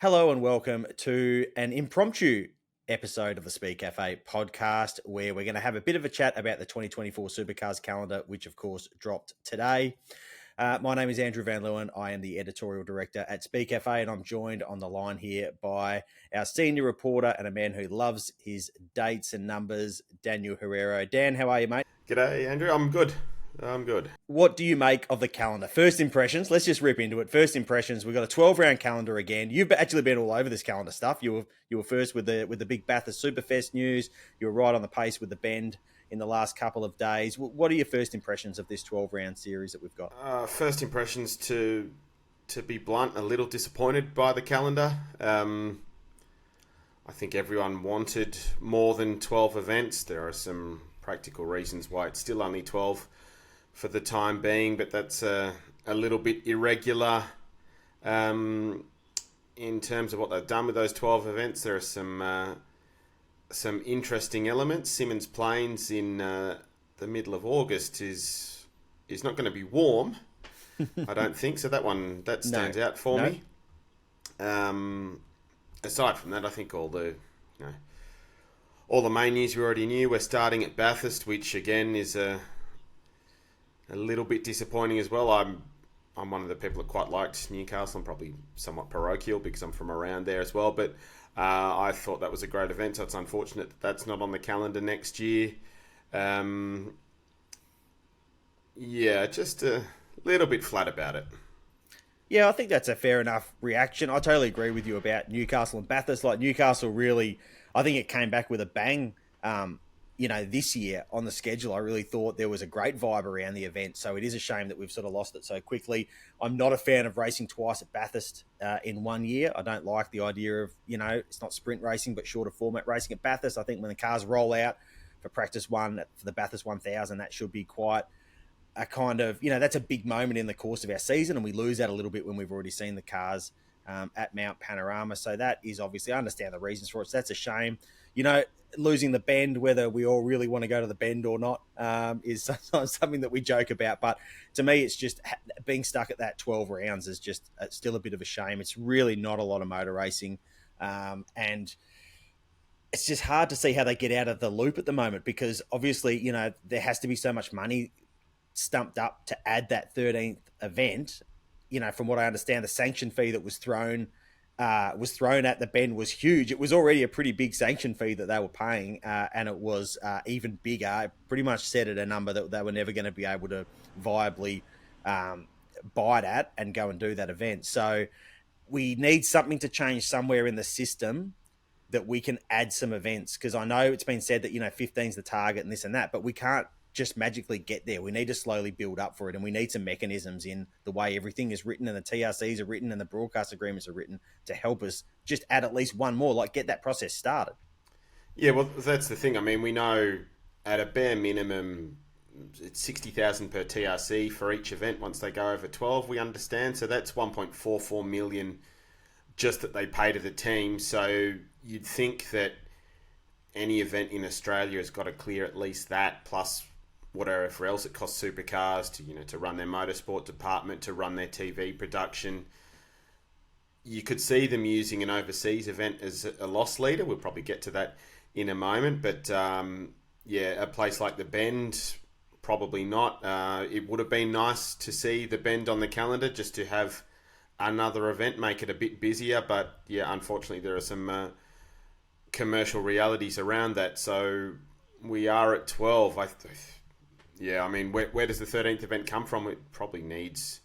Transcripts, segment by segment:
Hello and welcome to an impromptu episode of the Speedcafe podcast where we're going to have a bit of a chat about the 2024 Supercars calendar, which of course dropped today. My name is Andrew Van Leeuwin. I am the editorial director at Speedcafe, and I'm joined on the line here by our senior reporter and a man who loves his dates and numbers, Daniel Herrero. Dan, how are you, mate? G'day, Andrew. I'm good. I'm good. What do you make of the calendar? First impressions. Let's just rip into it. First impressions. We've got a 12-round calendar again. You've actually been all over this calendar stuff. You were first with the big Bathurst Superfest news. You were right on the pace with the Bend in the last couple of days. What are your first impressions of this 12-round series that we've got? First impressions, to be blunt, a little disappointed by the calendar. I think everyone wanted more than 12 events. There are some practical reasons why it's still only 12 for the time being, but that's a little bit irregular in terms of what they've done with those 12 events. There are some interesting elements. Symmons Plains in the middle of August is not going to be warm, I don't think. So that stands out for me. Aside from that, I think all the main news we already knew. We're starting at Bathurst, which again is a little bit disappointing as well. I'm one of the people that quite liked Newcastle. I'm probably somewhat parochial because I'm from around there as well. But I thought that was a great event. So it's unfortunate that that's not on the calendar next year. Just a little bit flat about it. Yeah, I think that's a fair enough reaction. I totally agree with you about Newcastle and Bathurst. Like Newcastle really, I think it came back with a bang. This year on the schedule, I really thought there was a great vibe around the event. So it is a shame that we've sort of lost it so quickly. I'm not a fan of racing twice at Bathurst in 1 year. I don't like the idea of, it's not sprint racing, but shorter format racing at Bathurst. I think when the cars roll out for practice one, for the Bathurst 1000, that should be quite a kind of, that's a big moment in the course of our season. And we lose that a little bit when we've already seen the cars at Mount Panorama. So that is obviously, I understand the reasons for it. So that's a shame. Losing the Bend, whether we all really want to go to the Bend or not, is sometimes something that we joke about. But to me, it's just being stuck at that 12 rounds is just still a bit of a shame. It's really not a lot of motor racing. And it's just hard to see how they get out of the loop at the moment because obviously, there has to be so much money stumped up to add that 13th event. From what I understand, the sanction fee that was thrown at the Bend was huge. It was already a pretty big sanction fee that they were paying, and it was even bigger. It pretty much set at a number that they were never going to be able to viably bite at and go and do that event. So we need something to change somewhere in the system that we can add some events, because I know it's been said that 15 is the target and this and that, but we can't just magically get there. We need to slowly build up for it, and we need some mechanisms in the way everything is written and the TRCs are written and the broadcast agreements are written to help us just add at least one more, like get that process started. Yeah, well, that's the thing. I mean, we know at a bare minimum it's 60,000 per TRC for each event once they go over 12, we understand. So that's 1.44 million just that they pay to the team. So you'd think that any event in Australia has got to clear at least that, plus whatever else it costs Supercars to run their motorsport department, to run their TV production. You could see them using an overseas event as a loss leader. We'll probably get to that in a moment. But a place like the Bend, probably not. It would have been nice to see the Bend on the calendar just to have another event, make it a bit busier. But yeah, unfortunately, there are some commercial realities around that. So we are at 12. I mean, where does the 13th event come from? It probably needs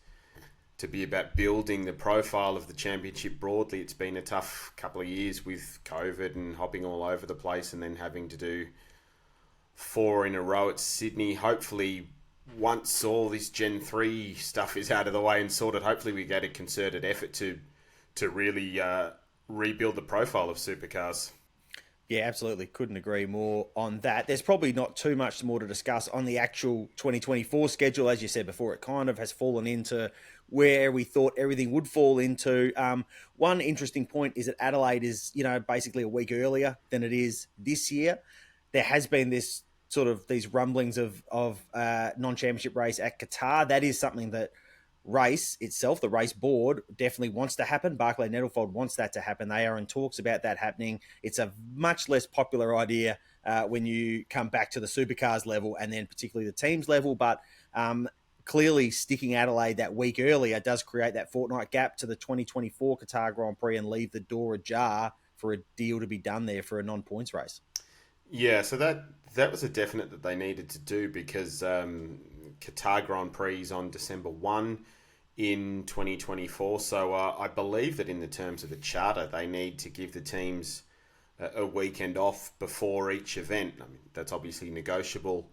to be about building the profile of the championship broadly. It's been a tough couple of years with COVID and hopping all over the place, and then having to do 4 in a row at Sydney. Hopefully, once all this Gen 3 stuff is out of the way and sorted, hopefully we get a concerted effort to really rebuild the profile of Supercars. Yeah, absolutely. Couldn't agree more on that. There's probably not too much more to discuss on the actual 2024 schedule. As you said before, it kind of has fallen into where we thought everything would fall into. One interesting point is that Adelaide is, basically a week earlier than it is this year. There has been this sort of these rumblings of non-championship race at Qatar. That is something that race itself, the race board, definitely wants to happen. Barclay Nettlefold wants that to happen. They are in talks about that happening. It's a much less popular idea when you come back to the supercars level and then particularly the teams level. But clearly, sticking Adelaide that week earlier does create that fortnight gap to the 2024 Qatar Grand Prix and leave the door ajar for a deal to be done there for a non-points race. Yeah, so that was a definite that they needed to do because Qatar Grand Prix is on December 1 in 2024. So I believe that in the terms of the charter, they need to give the teams a weekend off before each event. I mean, that's obviously negotiable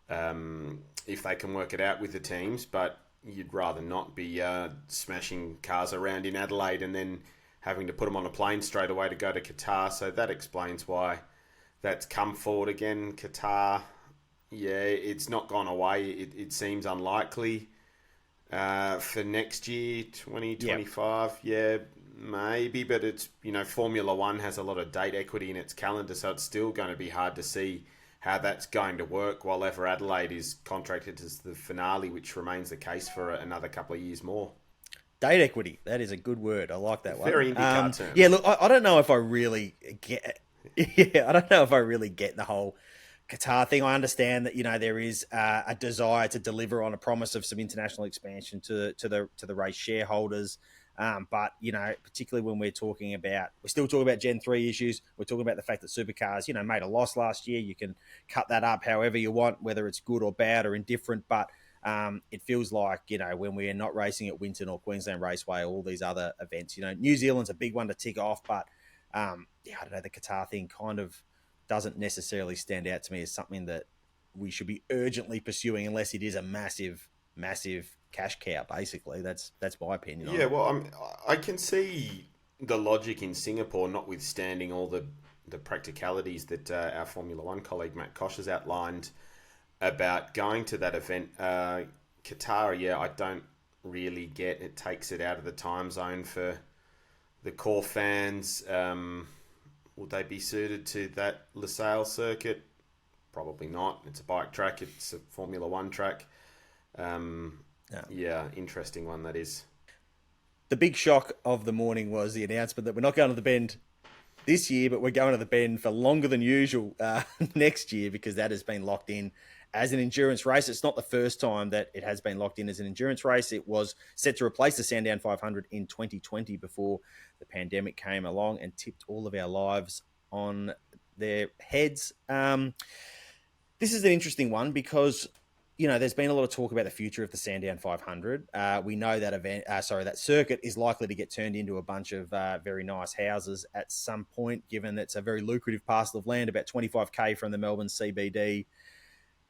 if they can work it out with the teams, but you'd rather not be smashing cars around in Adelaide and then having to put them on a plane straight away to go to Qatar. So that explains why that's come forward again. Qatar, yeah, it's not gone away. It seems unlikely for next year, 2025. Yep. Yeah, maybe, but it's, Formula One has a lot of date equity in its calendar, so it's still going to be hard to see how that's going to work while ever Adelaide is contracted as the finale, which remains the case for another couple of years more. Date equity, that is a good word. I like that one. Very IndyCar term. Yeah, look, I don't know if I really get. Yeah, I don't know if I really get the whole Qatar thing. I understand that there is a desire to deliver on a promise of some international expansion to the race shareholders. But particularly when we're still talking about Gen 3 issues. We're talking about the fact that Supercars, made a loss last year. You can cut that up however you want, whether it's good or bad or indifferent. But it feels like, when we're not racing at Winton or Queensland Raceway, all these other events, New Zealand's a big one to tick off. But I don't know, the Qatar thing kind of doesn't necessarily stand out to me as something that we should be urgently pursuing unless it is a massive, massive cash cow, basically. That's my opinion. Yeah, well, I can see the logic in Singapore, notwithstanding all the practicalities that our Formula One colleague Matt Kosh has outlined about going to that event. Qatar, yeah, I don't really get. It takes it out of the time zone for the core fans. Would they be suited to that LaSalle circuit? Probably not. It's a bike track. It's a Formula One track. Yeah, interesting one that is. The big shock of the morning was the announcement that we're not going to the Bend this year, but we're going to the Bend for longer than usual next year, because that has been locked in as an endurance race. It's not the first time that it has been locked in as an endurance race. It was set to replace the Sandown 500 in 2020 before the pandemic came along and tipped all of our lives on their heads. This is an interesting one because there's been a lot of talk about the future of the Sandown 500. We know that that circuit is likely to get turned into a bunch of very nice houses at some point, given it's a very lucrative parcel of land, about 25k from the Melbourne CBD.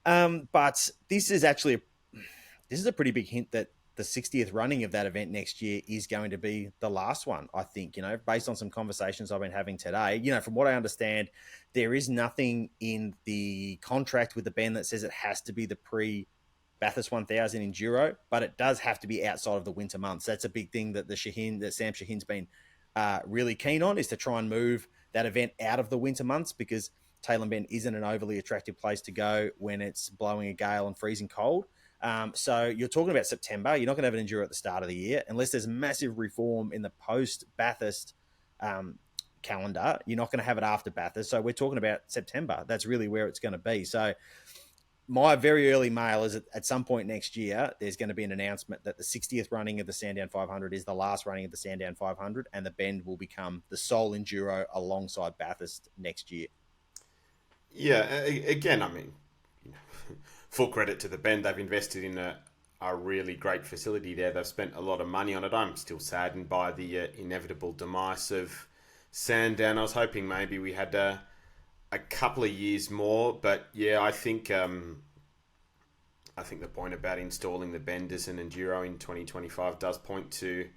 But this is a pretty big hint that the 60th running of that event next year is going to be the last one, I think, based on some conversations I've been having today. From what I understand, there is nothing in the contract with the Bend that says it has to be the pre-Bathurst 1000 Enduro, but it does have to be outside of the winter months. That's a big thing that Sam Shahin's been really keen on, is to try and move that event out of the winter months, because Tailem Bend isn't an overly attractive place to go when it's blowing a gale and freezing cold. So you're talking about September. You're not going to have an Enduro at the start of the year unless there's massive reform in the post-Bathurst calendar. You're not going to have it after Bathurst. So we're talking about September. That's really where it's going to be. So my very early mail is at some point next year, there's going to be an announcement that the 60th running of the Sandown 500 is the last running of the Sandown 500, and the Bend will become the sole Enduro alongside Bathurst next year. Yeah, again, full credit to the Bend. They've invested in a really great facility there. They've spent a lot of money on it. I'm still saddened by the inevitable demise of Sandown. I was hoping maybe we had a couple of years more, but yeah, I think the point about installing the Bend as an Enduro in 2025 does point to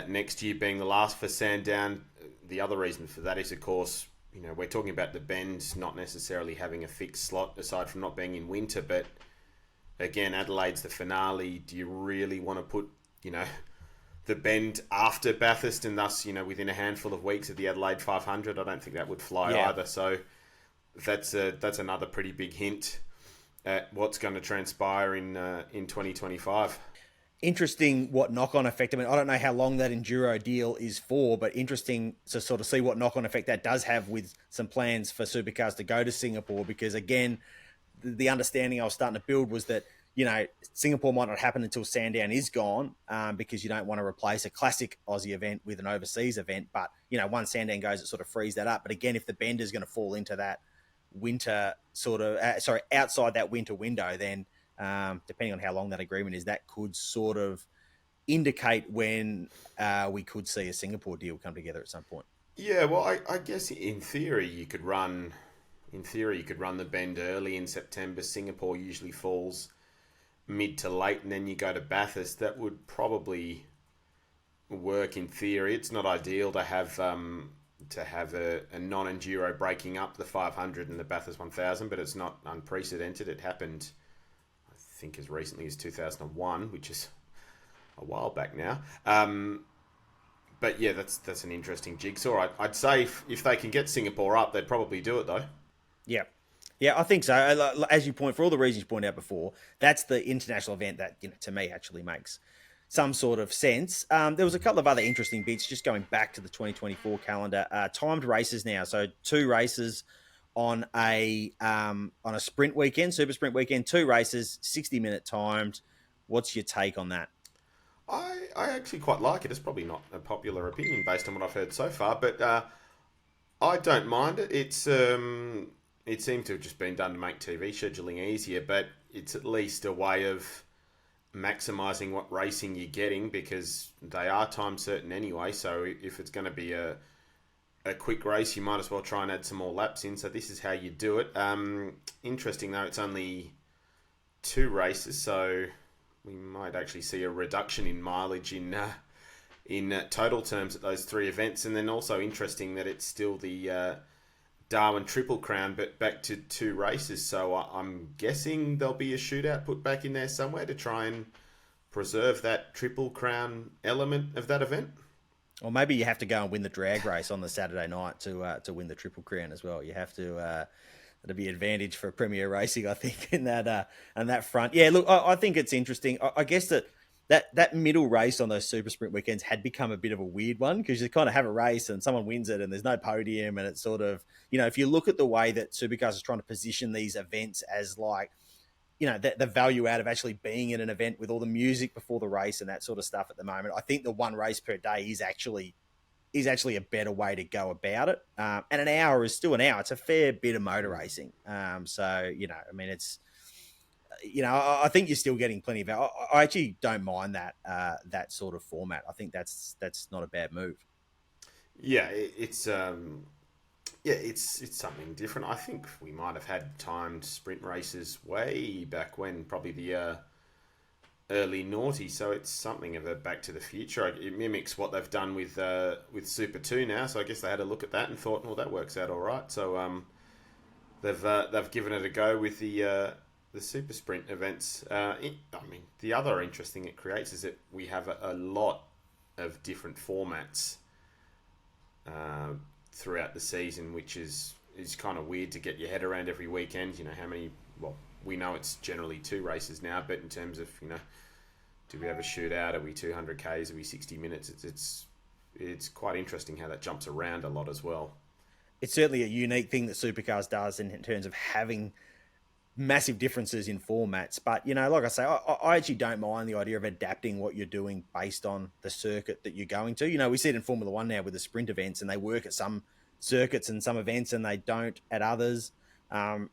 next year being the last for Sandown. The other reason for that is, of course, we're talking about the Bend not necessarily having a fixed slot aside from not being in winter, but again, Adelaide's the finale. Do you really want to put, the Bend after Bathurst and thus, within a handful of weeks of the Adelaide 500? I don't think that would fly either. So that's another pretty big hint at what's going to transpire in 2025. Interesting what knock-on effect. I mean, I don't know how long that enduro deal is for, but interesting to sort of see what knock-on effect that does have with some plans for Supercars to go to Singapore. Because again, the understanding I was starting to build was that Singapore might not happen until Sandown is gone, because you don't want to replace a classic Aussie event with an overseas event. But once Sandown goes, it sort of frees that up. But again, if the bend is going to fall into that winter sort of outside that winter window, then depending on how long that agreement is, that could sort of indicate when we could see a Singapore deal come together at some point. Yeah, well, I guess in theory you could run. In theory, you could run the bend early in September. Singapore usually falls mid to late, and then you go to Bathurst. That would probably work in theory. It's not ideal to have a non-enduro breaking up the 500 and the Bathurst 1000, but it's not unprecedented. It happened, I think, as recently as 2001, which is a while back now. But yeah, that's an interesting jigsaw. I'd say if they can get Singapore up, they'd probably do it though. Yeah. Yeah, I think so. As you point, for all the reasons you pointed out before, that's the international event that, to me, actually makes some sort of sense. There was a couple of other interesting bits, just going back to the 2024 calendar. Timed races now, so 2 races on a sprint weekend, super sprint weekend, 2 races, 60-minute timed. What's your take on that? I actually quite like it. It's probably not a popular opinion based on what I've heard so far, but I don't mind it. It seems to have just been done to make TV scheduling easier, but it's at least a way of maximising what racing you're getting, because they are time certain anyway. So if it's going to be a quick race, you might as well try and add some more laps in. So this is how you do it. Interesting though, it's only 2 races, so we might actually see a reduction in mileage in total terms at those 3 events. And then also interesting that it's still the Darwin Triple Crown, but back to 2 races. So I'm guessing there'll be a shootout put back in there somewhere to try and preserve that Triple Crown element of that event. Or maybe you have to go and win the drag race on the Saturday night to win the Triple Crown as well. You have to. That'd be advantage for Premier Racing, I think, in that on that front. Yeah, look, I think it's interesting. I guess that middle race on those super sprint weekends had become a bit of a weird one, because you kind of have a race and someone wins it and there's no podium, and it's sort of, if you look at the way that Supercars is trying to position these events as like, the value out of actually being at an event with all the music before the race and that sort of stuff at the moment, I think the 1 race per day is actually a better way to go about it. And an hour is still an hour. It's a fair bit of motor racing. So, I mean, it's, I think you're still getting plenty of. I actually don't mind that sort of format. I think that's not a bad move. Yeah, it's something different. I think we might have had timed sprint races way back when, probably the early noughties. So it's something of a back to the future. It mimics what they've done with Super 2 now. So I guess they had a look at that and thought, well, that works out all right. So they've given it a go with the super sprint events. I mean, the other interesting it creates is that we have a lot of different formats throughout the season, which is kind of weird to get your head around every weekend. How many? Well, we know it's generally 2 races now, but in terms of do we have a shootout? Are we 200 k's? Are we 60 minutes? It's quite interesting how that jumps around a lot as well. It's certainly a unique thing that Supercars does in terms of having massive differences in formats. But, like I say, I actually don't mind the idea of adapting what you're doing based on the circuit that you're going to. We see it in Formula One now with the sprint events, and they work at some circuits and some events and they don't at others.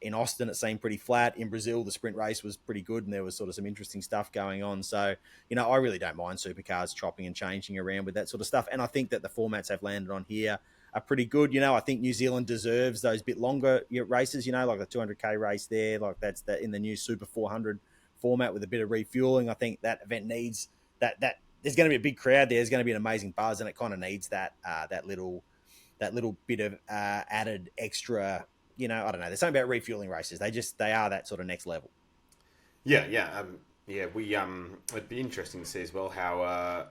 In Austin, it seemed pretty flat. In Brazil, the sprint race was pretty good and there was sort of some interesting stuff going on. So, I really don't mind Supercars chopping and changing around with that sort of stuff. And I think that the formats have landed on here are pretty good. I think New Zealand deserves those bit longer races, like the 200k race there, like that's in the new Super 400 format with a bit of refueling. I think that event needs that there's going to be a big crowd there. There's going to be an amazing buzz, and it kind of needs that little bit of added extra. I don't know. There's something about refueling races. They are that sort of next level. Yeah. We it'd be interesting to see as well how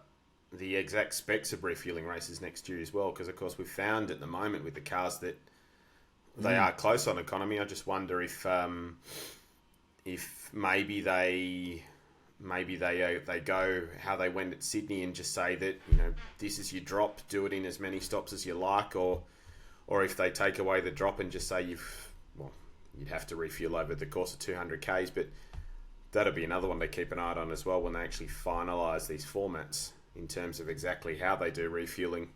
the exact specs of refueling races next year as well, because of course we've found at the moment with the cars that they are close on economy. I just wonder if maybe they maybe they go how they went at Sydney and just say that this is your drop, do it in as many stops as you like, or if they take away the drop and just say you'd have to refuel over the course of 200 k's, but that'll be another one to keep an eye on as well when they actually finalise these formats in terms of exactly how they do refueling.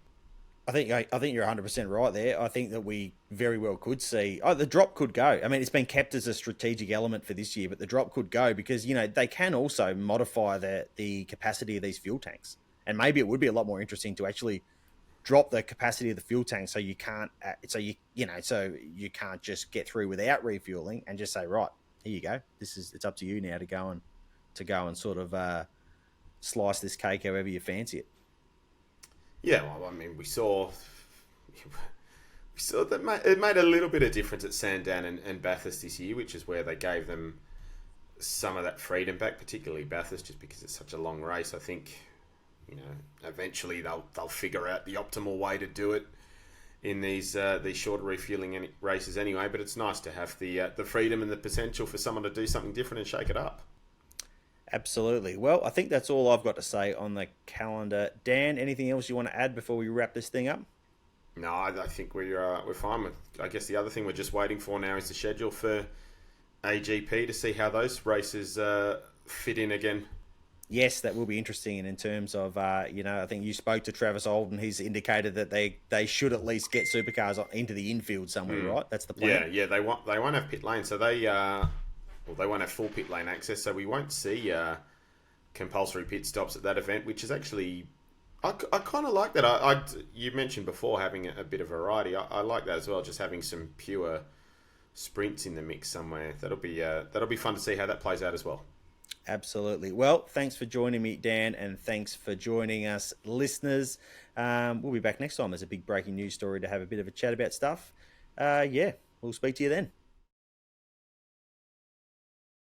I think you're 100% right there. I think that we very well could see the drop could go. I mean, it's been kept as a strategic element for this year, but the drop could go because they can also modify the capacity of these fuel tanks, and maybe it would be a lot more interesting to actually drop the capacity of the fuel tank so you can't so you can't just get through without refueling and just say, right, here you go. It's up to you now to go and sort of slice this cake however you fancy it. Yeah, well, I mean, we saw that it made a little bit of difference at Sandown and Bathurst this year, which is where they gave them some of that freedom back, particularly Bathurst, just because it's such a long race. I think, eventually they'll figure out the optimal way to do it in these shorter refueling races anyway. But it's nice to have the freedom and the potential for someone to do something different and shake it up. Absolutely. Well, I think that's all I've got to say on the calendar. Dan, anything else you want to add before we wrap this thing up? No, I think we're fine with. I guess the other thing we're just waiting for now is the schedule for AGP to see how those races fit in again. Yes, that will be interesting. And in terms of, I think you spoke to Travis Olden. He's indicated that they should at least get supercars into the infield somewhere, right? That's the plan. Yeah. They won't have pit lane, so they won't have full pit lane access, so we won't see compulsory pit stops at that event, which is actually I kind of like that. You mentioned before having a bit of variety. I like that as well, just having some pure sprints in the mix somewhere. That'll be fun to see how that plays out as well. Absolutely. Well, thanks for joining me, Dan, and thanks for joining us, listeners. We'll be back next time. There's a big breaking news story to have a bit of a chat about stuff. We'll speak to you then.